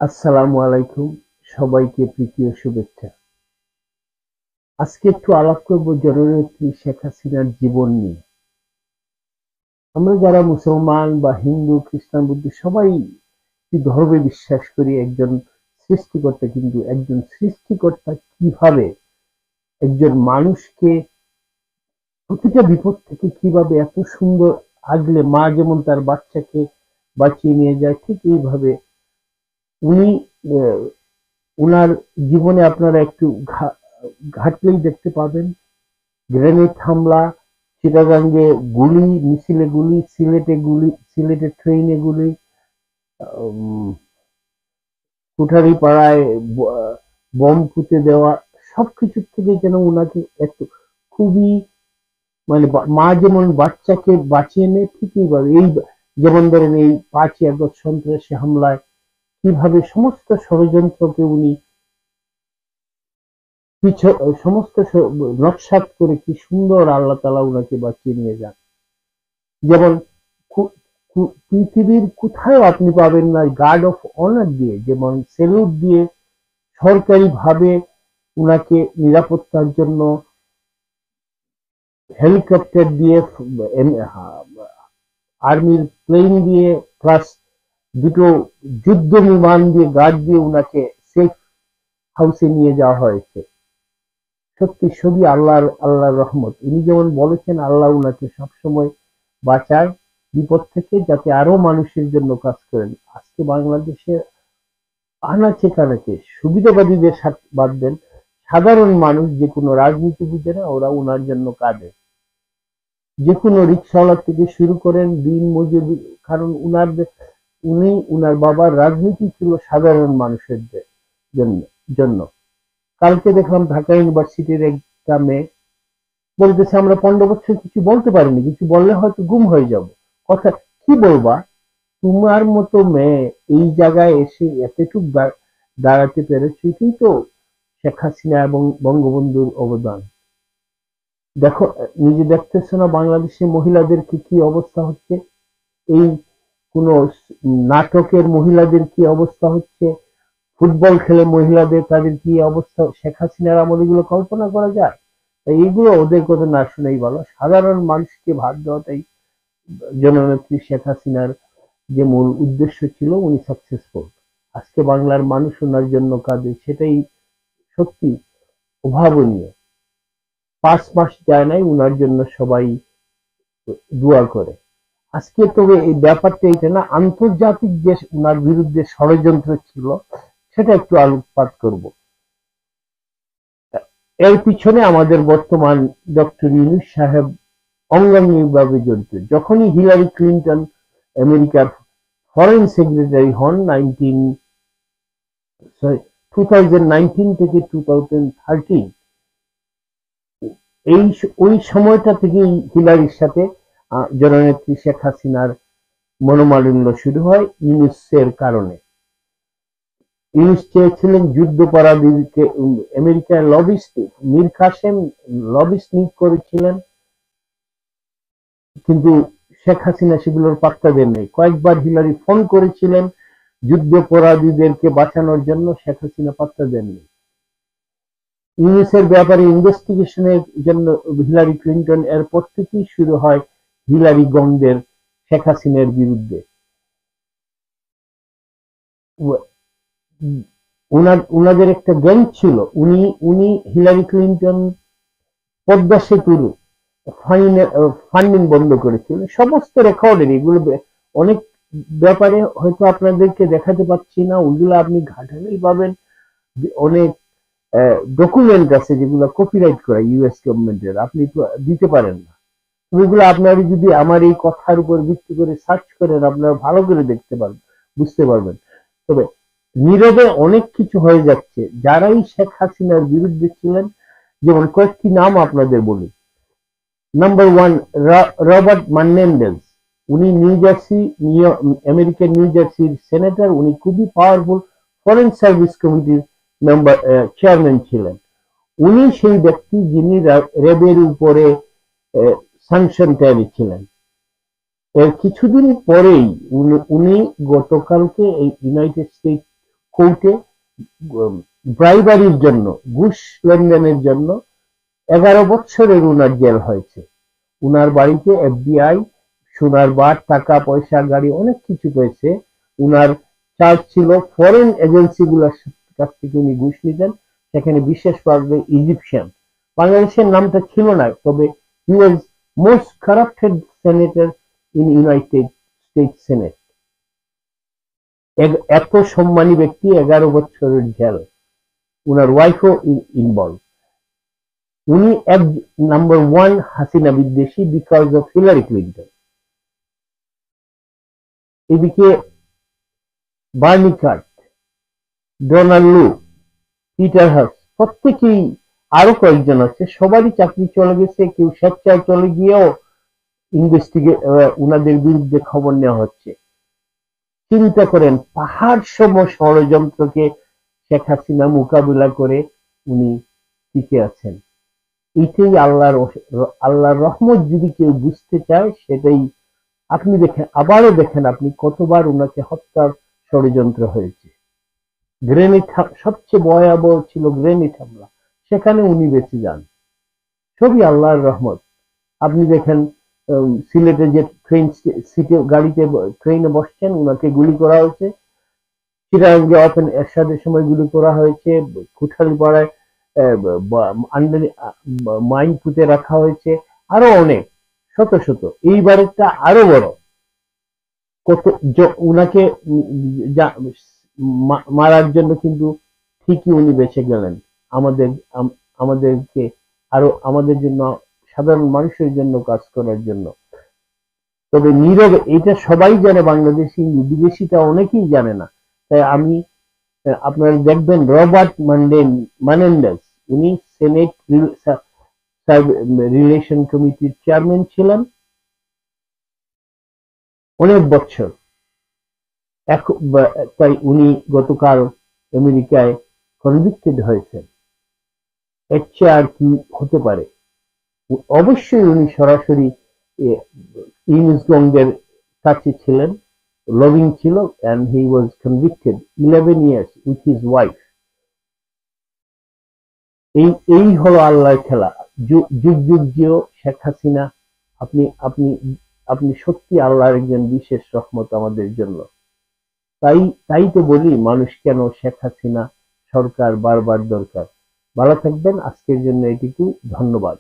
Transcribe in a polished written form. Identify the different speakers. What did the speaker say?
Speaker 1: আসসালামু আলাইকুম, সবাইকে প্রীতি ও শুভেচ্ছা। আজকে একটু আলাপ করব জননেত্রী শেখ হাসিনার জীবন নিয়ে। আমরা যারা মুসলমান বা হিন্দু, খ্রিস্টান, বুদ্ধ সবাই ধর্মে বিশ্বাস করি একজন সৃষ্টিকর্তা, কিন্তু একজন সৃষ্টিকর্তা কিভাবে একজন মানুষকে প্রতিটা বিপদ থেকে কিভাবে এত সুন্দর আগলে, মা যেমন তার বাচ্চাকে বাঁচিয়ে নিয়ে যায়, ঠিক এইভাবে উনি আহ, উনার জীবনে আপনারা একটু ঘাটলেই দেখতে পাবেন। গ্রেনেড হামলা, চিটাগাঙ্গে গুলি, মিছিলে গুলি, সিলেটে ট্রেনে গুলি, উম, কুঠারীপাড়ায় বম পুঁতে দেওয়া, সবকিছু থেকে যেন উনাকে একটু খুবই, মানে মা যেমন বাচ্চাকে বাঁচিয়ে নেয়, ঠিক এইভাবে এই যেমন ধরেন এই 5ই আগস্ট সন্ত্রাসী হামলায় কিভাবে সমস্ত ষড়যন্ত্রকে উনি সমস্ত নস্যাৎ করে কি সুন্দর আল্লাহ তাআলা উনাকে বাঁচিয়ে নিয়ে যান। যেমন পৃথিবীর কোথাও আপনি পাবেন না গার্ড অফ অনার দিয়ে, যেমন সেলুট দিয়ে সরকারি ভাবে উনাকে নিরাপত্তার জন্য হেলিকপ্টার দিয়ে, আর্মির প্লেন দিয়ে, প্লাস দুটো যুদ্ধ বিমান দিয়ে গার্ড দিয়ে উনাকে সেফ হাউসে নিয়ে যাওয়া হয়েছে। সত্যি সবই আল্লাহর রহমত। উনি যেমন বলেছেন আল্লাহ উনাকে সবসময় বাঁচায় বিপদ থেকে, যাতে আরো মানুষের জন্য কাজ করেন। আজকে বাংলাদেশের আনাচে কানাচে সুবিধাবাদীদের সাথে বাদ দেন, সাধারণ মানুষ যে কোনো রাজনীতি বুঝে না, ওরা উনার জন্য কাঁদে। যে কোনো রিক্সাওয়ালা থেকে শুরু করেন দিন মজুরি, কারণ উনার বাবার রাজনীতি ছিল সাধারণ মানুষের জন্য জন্য কালকে দেখলাম ঢাকা ইউনিভার্সিটির একটা মেয়ে বলতেছে আমরা 15 বছর কিছু বলতে পারিনি, কিছু বললে হয়তো গুম হয়ে যাব। কথা কি বলবা? তোমার মতো মেয়ে এই জায়গায় এসে এতটুক দাঁড়াতে পেরেছে, এটাই তো শেখ হাসিনা এবং বঙ্গবন্ধুর অবদান। দেখো, নিজে দেখতেছো না বাংলাদেশের মহিলাদের কি অবস্থা হচ্ছে? এই কোন নাটকের মহিলাদের কি অবস্থা হচ্ছে, ফুটবল খেলে মহিলাদের তাদের কি অবস্থা, শেখ হাসিনার আমলে এগুলো কল্পনা করা যায়? তাই এইগুলো ওদের কথা না শুনেই ভালো। সাধারণ মানুষকে ভাত দেওয়াটাই জননেত্রী শেখ হাসিনার যে মূল উদ্দেশ্য ছিল, উনি সাকসেসফুল। আজকে বাংলার মানুষ ওনার জন্য কাঁদে, সেটাই সত্যি অভাবনীয়। 5 মাস যায় নাই উনার জন্য সবাই দোয়া করে। আজকে তবে এই ব্যাপারটা এটা না, আন্তর্জাতিক যে উনার বিরুদ্ধে ষড়যন্ত্র ছিল সেটা একটু আলোকপাত করব। এর পিছনে আমাদের বর্তমান ডক্টর ইউনূস সাহেব অঙ্গাঙ্গিভাবে জড়িত। যখনই হিলারি ক্লিন্টন আমেরিকার ফরেন সেক্রেটারি হন 2019 থেকে 2013, ওই সময়টা থেকেই হিলারির সাথে জননেত্রী শেখ হাসিনার মনোমালিন্য শুরু হয় ইউনূসের কারণে। ইউনূস চেয়েছিলেন যুদ্ধাপরাধীকে, আমেরিকার লবিস্ট মীর কাসেম লবিস্ট নিয়োগ করেছিলেন, কিন্তু শেখ হাসিনা সেগুলোর পাত্তা দেন নাই। কয়েকবার হিলারি ফোন করেছিলেন যুদ্ধাপরাধীদেরকে বাঁচানোর জন্য, শেখ হাসিনা পাত্তা দেননি। ইউনূসের ব্যাপারে ইনভেস্টিগেশনের জন্য হিলারি ক্লিন্টন, এরপর থেকেই শুরু হয় হিলারি গঙ্গের শেখ হাসিনার বিরুদ্ধে। উনাদের একটা গ্যাং ছিল। উনি হিলারি ক্লিন্টন পদ্মা সেতুর ফান্ডিং বন্ধ করেছিল, সমস্ত রেকর্ডের এগুলো। অনেক ব্যাপারে হয়তো আপনাদেরকে দেখাতে পাচ্ছি না, ওইগুলো আপনি ঘাটালেই পাবেন। অনেক ডকুমেন্ট আছে যেগুলো কপিরাইট করা ইউএস গভর্নমেন্টের, আপনি তো দিতে পারেন না। ওইগুলো আপনারা যদি আমার এই কথার উপর ভিত্তি করে সার্চ করেন, আপনারা ভালো করে দেখতে পারবেন, বুঝতে পারবেন। তবে নীরবে অনেক কিছু হয়ে যাচ্ছে যারাই শেখ হাসিনার বিরুদ্ধে ছিলেন। যেমন কয়েকটি নাম আপনাদের বলি। Number one, Robert Menendez. উনি আমেরিকার নিউ জার্সির সেনেটর। উনি খুবই পাওয়ারফুল ফরেন সার্ভিস কমিটির মেম্বার, চেয়ারম্যান ছিলেন। উনি সেই ব্যক্তি যিনি র্যাবের উপরে স্যাংশন তৈরি ছিলেন। এর কিছুদিন পরেই উনি গতকালকে এই ইউনাইটেড স্টেট কোর্টে ব্রাইবারির জন্য, ঘুষ লেনদেনের জন্য 11 বছরের উনার জেল হয়েছে। উনার বাড়িতে FBI সোনার বার, টাকা পয়সা, গাড়ি অনেক কিছু পেয়েছে। উনার চার্জ ছিল ফরেন এজেন্সি গুলোর কাছ থেকে উনি ঘুষ নিতেন, সেখানে বিশেষভাবে ইজিপশিয়ান। বাংলাদেশের নামটা ছিল না, তবে he was most corrupted senator in United States senate. এত সম্মানী ব্যক্তি, 11 বছরের জেল। উনার ওয়াইফও ইনভলভ। উনি এক নাম্বার ওয়ান হাসিনা বিদ্বেষী বিকজ অফ হিলারি ক্লিন্টন। এদিকে Bernicat, Donald Lu, Peter Haas, প্রত্যেকেই, আরো কয়েকজন আছে, সবারই চাকরি চলে গেছে। কেউ স্বেচ্ছায় চলে গিয়েও ইনভেস্টিগেট, উনাদের বিরুদ্ধে খবর নেওয়া হচ্ছে। চিন্তা করেন, পাহাড় সম ষড়যন্ত্রকে শেখ হাসিনা মোকাবিলা করে উনি টিকে আছেন। এটাই আল্লাহর রহমত। যদি কেউ বুঝতে চায়, সেটাই। আপনি দেখেন, আবারও দেখেন, আপনি কতবার উনাকে হত্যার ষড়যন্ত্র হয়েছে। গ্রেনেড, সবচেয়ে ভয়াবহ ছিল গ্রেনেড হামলা, সেখানে উনি বেঁচে যান। সবই আল্লাহর রহমত। আপনি দেখেন, সিলেটে যে ট্রেন সিটে, গাড়িতে, ট্রেনে বসছেন, উনাকে গুলি করা হয়েছে। চিটাগাঙ্গে অপেন এরশাদের সময় গুলি করা হয়েছে। কুঠালীপাড়ায় মাইন পুঁতে রাখা হয়েছে। আরো অনেক, শত শত। এইবারেরটা আরো বড়। কত উনাকে মারার জন্য কিন্তু ঠিকই উনি বেঁচে গেলেন আমাদের, আমাদেরকে, আরো আমাদের জন্য, সাধারণ মানুষের জন্য কাজ করার জন্য। তবে নীরবে, এটা সবাই জানে বাংলাদেশি, বিদেশিটা অনেকেই জানে না। তাই আমি, আপনারা দেখবেন রবার্ট মেনেন্ডেজ, উনি সেনেট রিলেশন কমিটির চেয়ারম্যান ছিলেন অনেক বছর। তাই উনি গতকাল আমেরিকায় কনভিক্টেড হয়েছেন। এর চেয়ে আর কি হতে পারে? অবশ্যই উনি সরাসরি ইউনুসগঞ্জের কাছে ছিলেন, লবিং ছিল, and he was convicted 11 years with his wife. এই হলো আল্লাহর খেলা। যুগ যুগ যেও শেখ হাসিনা, আপনি আপনি আপনি সত্যি আল্লাহর একজন বিশেষ রহমত আমাদের জন্য। তাই তো বলি, মানুষ কেন শেখ হাসিনা সরকার বারবার দরকার। ভালো থাকবেন, আজকের জন্য এটুকু, ধন্যবাদ।